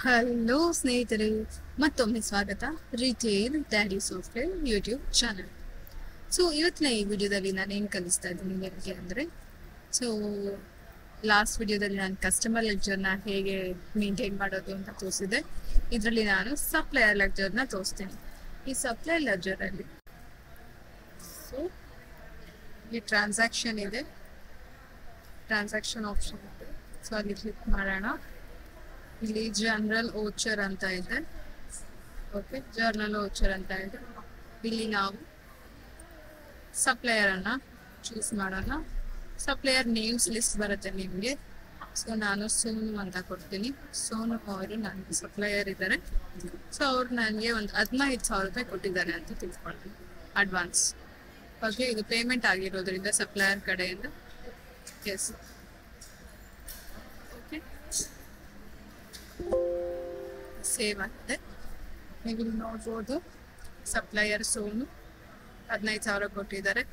Hello ಸ್ನೇಹಿತರೆ, ಮತ್ತೊಮ್ಮೆ ಸ್ವಾಗತ retail daddy software YouTube channel. So ಇವತ್ತಿನ ಈ ವಿಡಿಯೋದಲ್ಲಿ ನಾನು ಏನು ಕಲಿಸ್ತಾ ಇದ್ದೀನಿ ನಿಮಗೆ ಅಂದರೆ, ಸೊ ಲಾಸ್ಟ್ ವಿಡಿಯೋದಲ್ಲಿ ನಾನು ಕಸ್ಟಮರ್ ಲೆಕ್ಚರ್ನ ಹೇಗೆ ಮೇಂಟೈನ್ ಮಾಡೋದು ಅಂತ ತೋರಿಸಿದೆ. ಇದರಲ್ಲಿ ನಾನು ಸಪ್ಲೈಯರ್ ಲೆಕ್ಚರ್ನ ತೋರಿಸ್ತೀನಿ. ಈ ಸಪ್ಲೈಯರ್ ಲೆಕ್ಚರಲ್ಲಿ ಸೊ ಈ ಟ್ರಾನ್ಸಾಕ್ಷನ್ ಇದೆ, ಟ್ರಾನ್ಸಾಕ್ಷನ್ ಆಪ್ಷನ್ ಇದೆ. ಸೊ ಅಲ್ಲಿ ಕ್ಲಿಕ್ ಮಾಡೋಣ. ಇಲ್ಲಿ ಜನರಲ್ ಓಚರ್ ಅಂತ ಇದೆ. ಓಕೆ, ಜರ್ನಲ್ ಓಚರ್ ಅಂತ ಇದೆ. ಇಲ್ಲಿ ನಾವು ಸಪ್ಲೈಯರ್ ಅನ್ನ ಚೂಸ್ ಮಾಡೋಣ. ಸಪ್ಲೈಯರ್ ನೇಮ್ಸ್ ಲಿಸ್ಟ್ ಬರುತ್ತೆ ನಿಮಗೆ. ಸೊ ನಾನು ಸೋನು ಅಂತ ಕೊಡ್ತೀನಿ. ಸೋನು ಅವರು ನನಗೆ ಸಪ್ಲೈಯರ್ ಇದ್ದಾರೆ. ಸೊ ಅವ್ರು ನನಗೆ ಒಂದು 15,000 ರೂಪಾಯಿ ಕೊಟ್ಟಿದ್ದಾರೆ ಅಂತ ತಿಳ್ಕೊಳ್ಳಿ, ಅಡ್ವಾನ್ಸ್. ಓಕೆ, ಇದು ಪೇಮೆಂಟ್ ಆಗಿರೋದ್ರಿಂದ ಸಪ್ಲೈಯರ್ ಕಡೆಯಿಂದ ಎಸ್. ಓಕೆ, ಸೇವ್ ಆಗಿದೆ. ನೀವು ನೋಡ್ಬೋದು ಸಪ್ಲೈಯರ್ ಸೋನು 15,000 ಕೊಟ್ಟಿದ್ದಾರೆ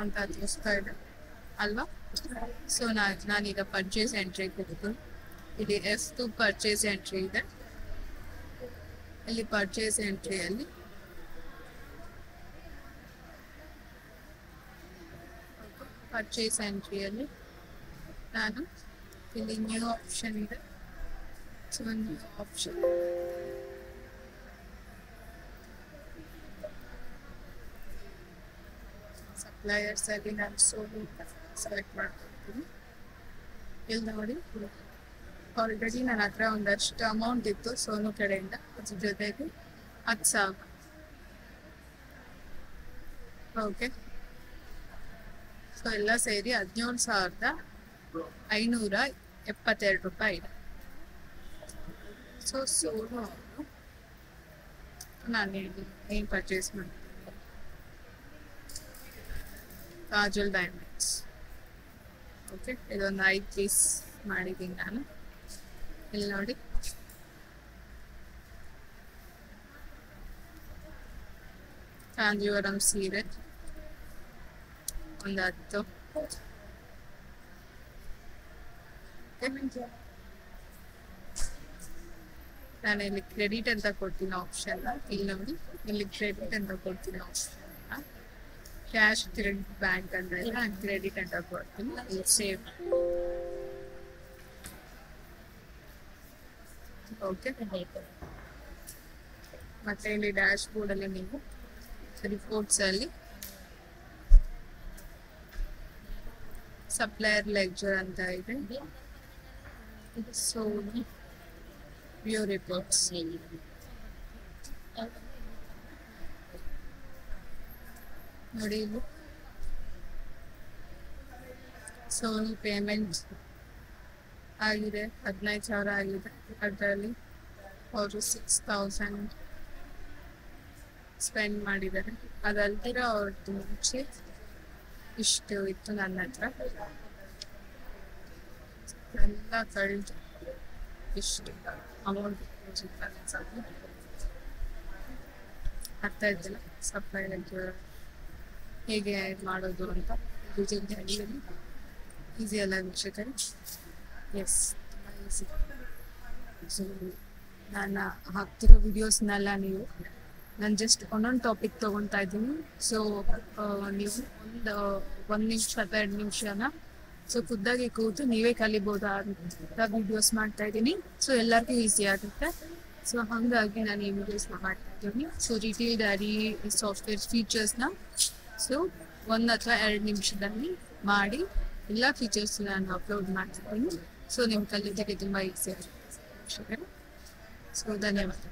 ಅಂತ ತೋರಿಸ್ತಾ ಇದೆ ಅಲ್ವಾ. ಸೊ ನಾನೀಗ ಪರ್ಚೇಸ್ ಎಂಟ್ರಿ ಕೊಡ್ತೀನಿ. ಇಲ್ಲಿ ಎಷ್ಟು ಪರ್ಚೇಸ್ ಎಂಟ್ರಿ ಇದೆ. ಇಲ್ಲಿ ಪರ್ಚೇಸ್ ಎಂಟ್ರಿಯಲ್ಲಿ ಪರ್ಚೇಸ್ ಎಂಟ್ರಿಯಲ್ಲಿ ನಾನು ಇಲ್ಲಿ ನ್ಯೂ ಆಪ್ಷನ್ ಇದೆ. ಸೊ ನ್ಯೂ ಆಪ್ಷನ್ ಸಪ್ಲೈಯರ್ಸ್ ಅಲ್ಲಿ ನಾನು ಸೋನು ಸೆಲೆಕ್ಟ್ ಮಾಡ್ಕೊಳ್ತೀನಿ. ಇಲ್ಲಿ ನೋಡಿ, ಆಲ್ರೆಡಿ ನನ್ನ ಹತ್ರ ಒಂದಷ್ಟು ಅಮೌಂಟ್ ಇತ್ತು ಸೋನು ಕಡೆಯಿಂದ. ಅದ್ರ ಜೊತೆಗೆ 10,000. ಓಕೆ, ಸೊ ಎಲ್ಲ ಸೇರಿ 17,572 ರೂಪಾಯಿ ಇದೆ. ಸೊ ಸೋನು ಅವರು ನಾನು ಏನು ಪರ್ಚೇಸ್ ಮಾಡ್ತೀನಿ, ಕಾಜಲ್ ಡೈಮಂಡ್ಸ್. ಓಕೆ, ಇದೊಂದು 5 ಪೀಸ್ ಮಾಡಿದ್ದೀನಿ ನಾನು. ಇಲ್ಲಿ ನೋಡಿ, ಕಾಂಜೀವರಂ ಸೀರೆ ಒಂದು 10. ನಾನು ಇಲ್ಲಿ ಕ್ರೆಡಿಟ್ ಅಂತ ಕೊಡ್ತೀನಿ ಆಪ್ಷನ್. ಇಲ್ಲಿ ನೋಡಿ, ಇಲ್ಲಿ ಕ್ರೆಡಿಟ್ ಅಂತ ಕೊಡ್ತೀನಿ ಆಪ್ಷನ್. ಕ್ಯಾಶ್ ಕ್ರೆಡಿಟ್ ಬ್ಯಾಂಕ್ ಅಂತ ಇಲ್ಲ, ನಾನು ಕ್ರೆಡಿಟ್ ಅಂತ ಕೊಡ್ತೀನಿ. ಇಲ್ಲಿ ಸೇವ್. ಓಕೆ, ಮತ್ತೆ ಇಲ್ಲಿ ಡ್ಯಾಶ್ ಬೋರ್ಡ್ ಅಲ್ಲಿ ನೀವು ರಿಪೋರ್ಟ್ಸ್ ಅಲ್ಲಿ ಸಪ್ಲೈಯರ್ ಲೆಡ್ಜರ್ ಅಂತ ಇದೆ. ಸೊ ವ್ಯೂ ರಿಪೋರ್ಟ್ಸ್ ನೋಡಿ. ಇಲ್ಲಿ ಸೋನು ಪೇಮೆಂಟ್ ಆಗಿದೆ, 15,000 ಆಗಿದೆ. ಅದರಲ್ಲಿ ಅವರು 6,000 ಸ್ಪೆಂಡ್ ಮಾಡಿದ್ದಾರೆ. ಅದಲ್ದಿರ ಅವ್ರದ್ದು ಮುಂಚೆ ಇಷ್ಟು ಇತ್ತು ನನ್ನ ಹತ್ರ, ಎಲ್ಲ ಕಳೆದು ಇಷ್ಟು ಅಮೌಂಟ್. ಅರ್ಥ ಆಯ್ತಲ್ಲ ಸಪ್ಲೈ ಹೇಗೆ ಮಾಡೋದು ಅಂತ. ಈಸಿ ಅಲ್ಲ ವೀಕ್ಷಕರೇ? S, easy. ಸೊ ನಾನು ಹಾಕ್ತಿರೋ ವಿಡಿಯೋಸ್ನೆಲ್ಲ ನಾನು ಜಸ್ಟ್ ಒಂದೊಂದು ಟಾಪಿಕ್ ತೊಗೊತಾ ಇದ್ದೀನಿ. ಸೊ ನೀವು ಒಂದು ನಿಮಿಷ ಅಥವಾ 2 ನಿಮಿಷನ ಸೊ ಖುದ್ದಾಗಿ ಕೂತು ನೀವೇ ಕಲಿಬೋದಾದಂಥ ವಿಡಿಯೋಸ್ ಮಾಡ್ತಾ ಇದ್ದೀನಿ. ಸೊ ಎಲ್ಲರಿಗೂ ಈಸಿ ಆಗುತ್ತೆ. ಸೊ ಹಾಗಾಗಿ ನಾನು ಈ ವಿಡಿಯೋಸ್ನ ಮಾಡ್ತಾ ಇದ್ದೀನಿ. ಸೊ ರಿಟೇಲ್ ಡ್ಯಾಡಿ ಸಾಫ್ಟ್ವೇರ್ ಫೀಚರ್ಸ್ನ ಸೊ 1 ಅಥವಾ 2 ನಿಮಿಷದಲ್ಲಿ ಮಾಡಿ ಎಲ್ಲ ಫೀಚರ್ಸ್ ನಾನು ಅಪ್ಲೋಡ್ ಮಾಡ್ತಿದ್ದೀನಿ. ಸೊ ನಿಮ್ಮ ಕಲಿಯೋದಕ್ಕೆ ತುಂಬ ಈಸಿ ಆಗುತ್ತೆ. ಸೊ ಧನ್ಯವಾದ.